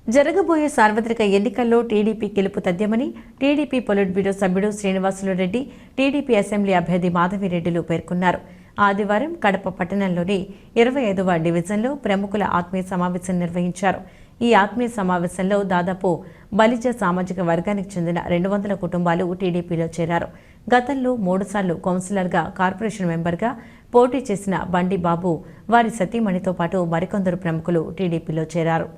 జరగబోయే సార్వత్రిక ఎన్నికల్లో టీడీపీ గెలుపు తథ్యమని టీడీపీ పొలిట్ బ్యూరో సభ్యుడు శ్రీనివాసులు రెడ్డి, టీడీపీ అసెంబ్లీ అభ్యర్థి మాధవిరెడ్డిలు పేర్కొన్నారు. ఆదివారం కడప పట్టణంలోని 25వ డివిజన్లో ప్రముఖుల ఆత్మీయ సమావేశం నిర్వహించారు. ఈ ఆత్మీయ సమావేశంలో దాదాపు బలిజ సామాజిక వర్గానికి చెందిన 200 కుటుంబాలు టీడీపీలో చేరారు. గతంలో 3 సార్లు కౌన్సిలర్గా, కార్పొరేషన్ మెంబర్గా పోటీ చేసిన బండి బాబు, వారి సతీమణితో పాటు మరికొందరు ప్రముఖులు టీడీపీలో చేరారు.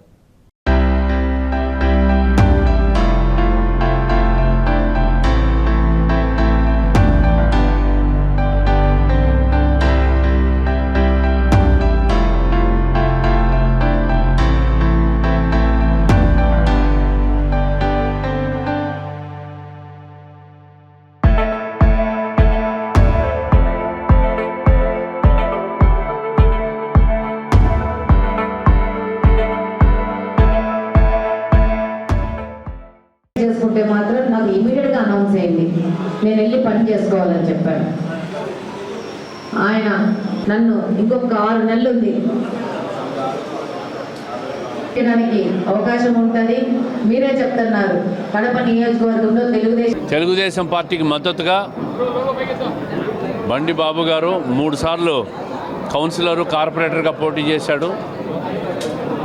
చేసుకుంటే మాత్రం నాకు ఇమీడియట్గా అనౌన్స్ అయింది, నేను వెళ్ళి పని చేసుకోవాలని చెప్పాను. ఆయన నన్ను ఇంకొక 6 నెలలు ఉంది దానికి అవకాశం ఉంటుంది. మీరే చెప్తున్నారు కడప నియోజకవర్గంలో తెలుగుదేశం పార్టీకి మద్దతుగా బండి బాబు గారు 3 సార్లు కౌన్సిలరు, కార్పొరేటర్గా పోటీ చేశాడు.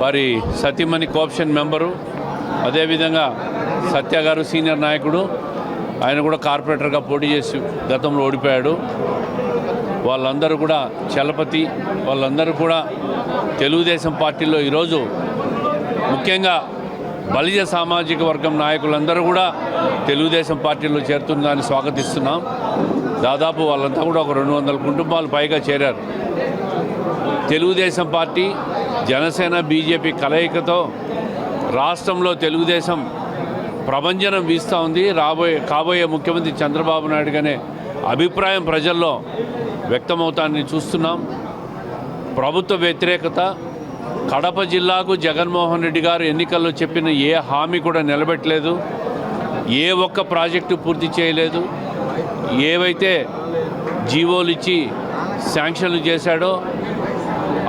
వారి సతీమణి కోఆప్షన్ మెంబరు, అదేవిధంగా సత్య గారు సీనియర్ నాయకుడు, ఆయన కూడా కార్పొరేటర్గా పోటీ చేసి గతంలో ఓడిపోయాడు. వాళ్ళందరూ కూడా చలపతి, వాళ్ళందరూ కూడా తెలుగుదేశం పార్టీలో ఈరోజు ముఖ్యంగా బలిజ సామాజిక వర్గం నాయకులందరూ కూడా తెలుగుదేశం పార్టీలో చేరుతుందని స్వాగతిస్తున్నాం. దాదాపు వాళ్ళంతా కూడా ఒక 200 కుటుంబాలు పైగా చేరారు. తెలుగుదేశం పార్టీ, జనసేన, బీజేపీ కలయికతో రాష్ట్రంలో తెలుగుదేశం ప్రభంజనం వీస్తూ ఉంది. కాబోయే ముఖ్యమంత్రి చంద్రబాబు నాయుడు అనే అభిప్రాయం ప్రజల్లో వ్యక్తమవుతానని చూస్తున్నాం. ప్రభుత్వ వ్యతిరేకత, కడప జిల్లాకు జగన్మోహన్ రెడ్డి గారు ఎన్నికల్లో చెప్పిన ఏ హామీ కూడా నిలబెట్టలేదు, ఏ ఒక్క ప్రాజెక్టు పూర్తి చేయలేదు. ఏవైతే జీవోలు ఇచ్చి శాంక్షన్లు చేశాడో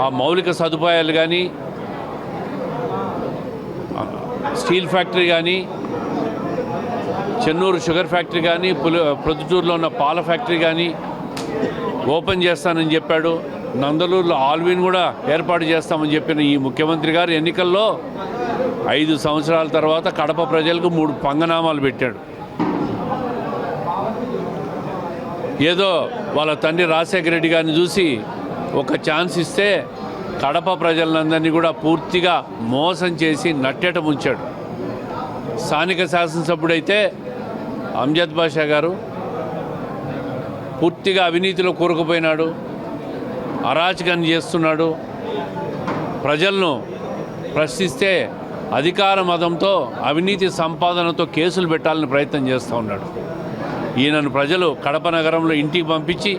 ఆ మౌలిక సదుపాయాలు కానీ, స్టీల్ ఫ్యాక్టరీ కానీ, చెన్నూరు షుగర్ ఫ్యాక్టరీ కానీ, ప్రొద్దుటూరులో ఉన్న పాల ఫ్యాక్టరీ కానీ ఓపెన్ చేస్తానని చెప్పాడు. నందలూరులో ఆల్విన్ కూడా ఏర్పాటు చేస్తామని చెప్పిన ఈ ముఖ్యమంత్రి గారు ఎన్నికల్లో 5 సంవత్సరాల తర్వాత కడప ప్రజలకు 3 పంగనామాలు పెట్టాడు. ఏదో వాళ్ళ తండ్రి రాజశేఖర రెడ్డి గారిని చూసి ఒక ఛాన్స్ ఇస్తే కడప ప్రజలందరినీ కూడా పూర్తిగా మోసం చేసి నట్టేట ముంచాడు. స్థానిక శాసనసభ్యుడైతే అంజద్ బాషా గారు పూర్తిగా అవినీతిలో కూరుకుపోయినాడు, అరాచకాన్ని చేస్తున్నాడు. ప్రజలను ప్రశ్నిస్తే అధికార మదంతో, అవినీతి సంపాదనతో కేసులు పెట్టాలని ప్రయత్నం చేస్తూ ఉన్నాడు. ఈయనను ప్రజలు కడప నగరంలో ఇంటికి పంపించి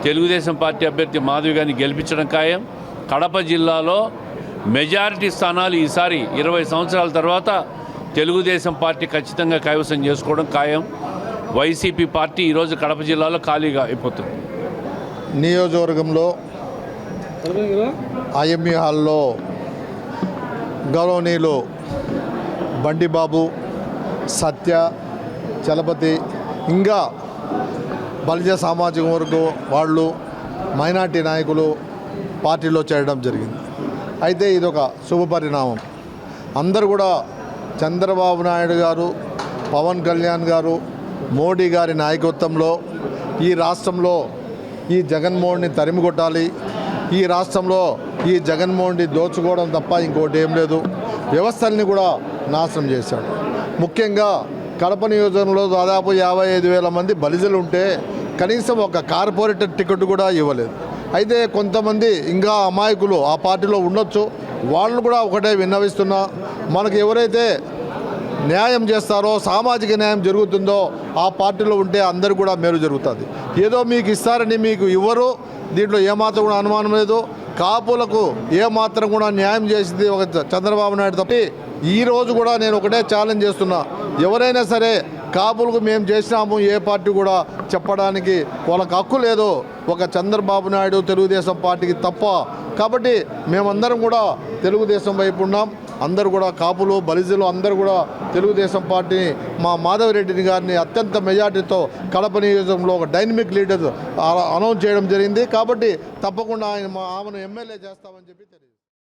తెలుగుదేశం పార్టీ అభ్యర్థి మాధవి గారిని గెలిపించడం ఖాయం. కడప జిల్లాలో మెజారిటీ స్థానాలు ఈసారి 20 సంవత్సరాల తర్వాత తెలుగుదేశం పార్టీ ఖచ్చితంగా కైవసం చేసుకోవడం ఖాయం. వైసీపీ పార్టీ ఈరోజు కడప జిల్లాలో ఖాళీగా అయిపోతుంది. నియోజకవర్గంలో ఐఎంఈ హాల్లో గౌరవనీయులు బండి బాబు, సత్య, చలపతి, ఇంకా బలిజ సామాజిక వర్గం వాళ్ళు, మైనార్టీ నాయకులు పార్టీలో చేరడం జరిగింది. అయితే ఇదొక శుభ పరిణామం. అందరూ కూడా చంద్రబాబు నాయుడు గారు, పవన్ కళ్యాణ్ గారు, మోడీ గారి నాయకత్వంలో ఈ రాష్ట్రంలో ఈ జగన్మోహన్ని తరిమి కొట్టాలి, ఈ రాష్ట్రంలో ఈ జగన్మోహన్ని దోచుకోవడం తప్ప ఇంకోటి ఏం లేదు. వ్యవస్థల్ని కూడా నాశనం చేశాడు. ముఖ్యంగా కడప నియోజకవర్గంలో దాదాపు 55,000 మంది బలిజలు ఉంటే కనీసం ఒక కార్పొరేటర్ టికెట్ కూడా ఇవ్వలేదు. అయితే కొంతమంది ఇంకా అమాయకులు ఆ పార్టీలో ఉండొచ్చు, వాళ్ళు కూడా ఒకటే విన్నవిస్తున్నా, మనకు ఎవరైతే న్యాయం చేస్తారో, సామాజిక న్యాయం జరుగుతుందో ఆ పార్టీలో ఉంటే అందరూ కూడా మేలు జరుగుతుంది. ఏదో మీకు ఇస్తారని మీకు ఇవ్వరు, దీంట్లో ఏమాత్రం కూడా అనుమానం లేదు. కాపులకు ఏమాత్రం కూడా న్యాయం చేసింది ఒక చంద్రబాబు నాయుడు తప్పి. ఈరోజు కూడా నేను ఒకటే ఛాలెంజ్ చేస్తున్నా, ఎవరైనా సరే కాపులకు మేము చేసినాము ఏ పార్టీ కూడా చెప్పడానికి వాళ్ళకి హక్కు లేదు, ఒక చంద్రబాబు నాయుడు తెలుగుదేశం పార్టీకి తప్ప. కాబట్టి మేమందరం కూడా తెలుగుదేశం వైపు ఉన్నాం. అందరూ కూడా కాపులు బలిజలు అందరూ కూడా తెలుగుదేశం పార్టీని మా మాధవిరెడ్డిని గారిని అత్యంత మెజార్టీతో కడప నియోజకంలో ఒక డైనమిక్ లీడర్ అనౌన్స్ చేయడం జరిగింది. కాబట్టి తప్పకుండా ఆమెను ఎమ్మెల్యే చేస్తామని చెప్పి తెలియదు.